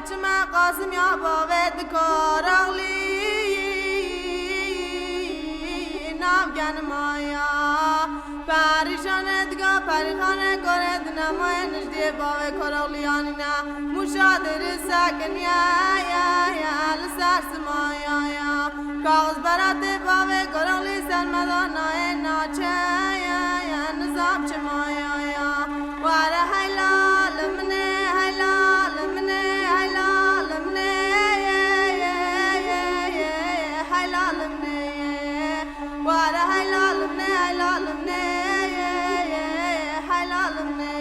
ناچمه قاسم یا باوید کارغلی نافگن مایا پریشانت گا پریخانه کرد نمای نجدی باوی کارغلیانی نه مشادر سکن یا لسر سمایا یا کاغذ برات باوی کارغلی سرمدانای ناچه یا نظام چمایا یا واره حیلال منه حیلال منه حیلال منه حیلال منه واره حیلال منه حیلال منه حیلال منه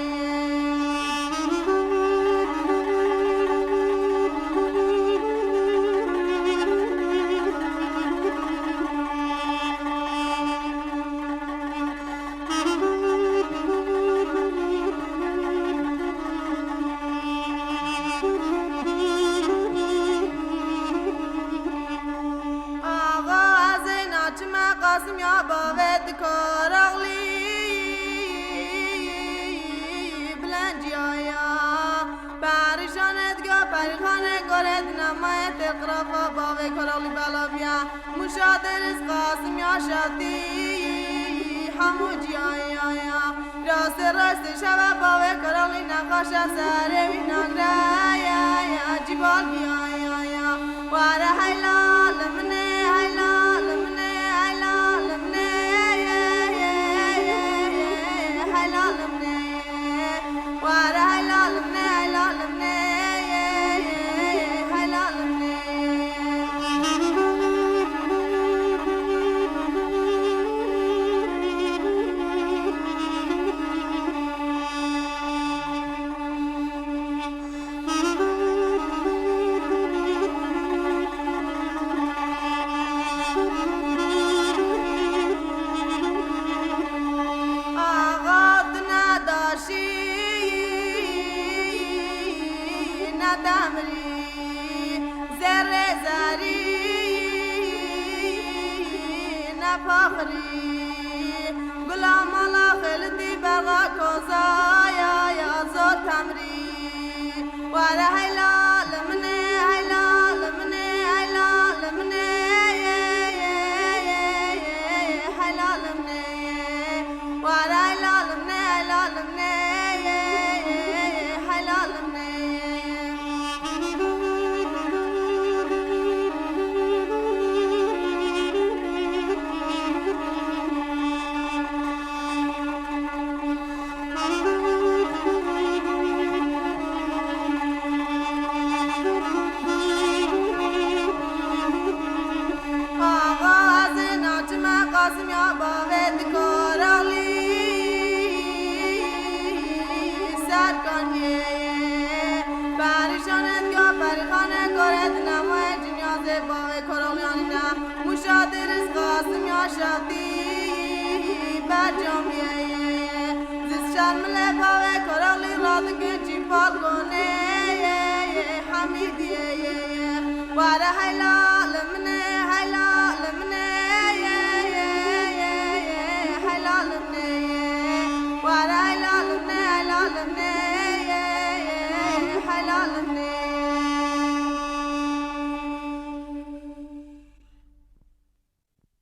قاسم یا باوید کارغلی بلنجیایا پریشانت گا پریخانه گرد نمایت اقرافا باوی کارغلی بلا بیا مشادرس قاسم یا شادی همو جیایا راست شبه باوی کارغلی نقاش سره وی نگرایا جبال بیایا واره حیلال منه حیلال منه دمری زره زری نفخری غلام الله خلدی بغا کوزایا یا زور تمری واره حیلال منه حیلال منه حیلال منه حیلال منه واره حیلال منه حیلال منه حیلال منه قاسم یا باوید کارغلی سر کنیه پریشانت یا پریخانه کرد نمای جنیاز باوی کارغلیانی نه مشادرس قاسم یا شادی برجامیه زیست شرمله باوی کارغلی رادگه جیپال کنه حمیدیه واره حیلال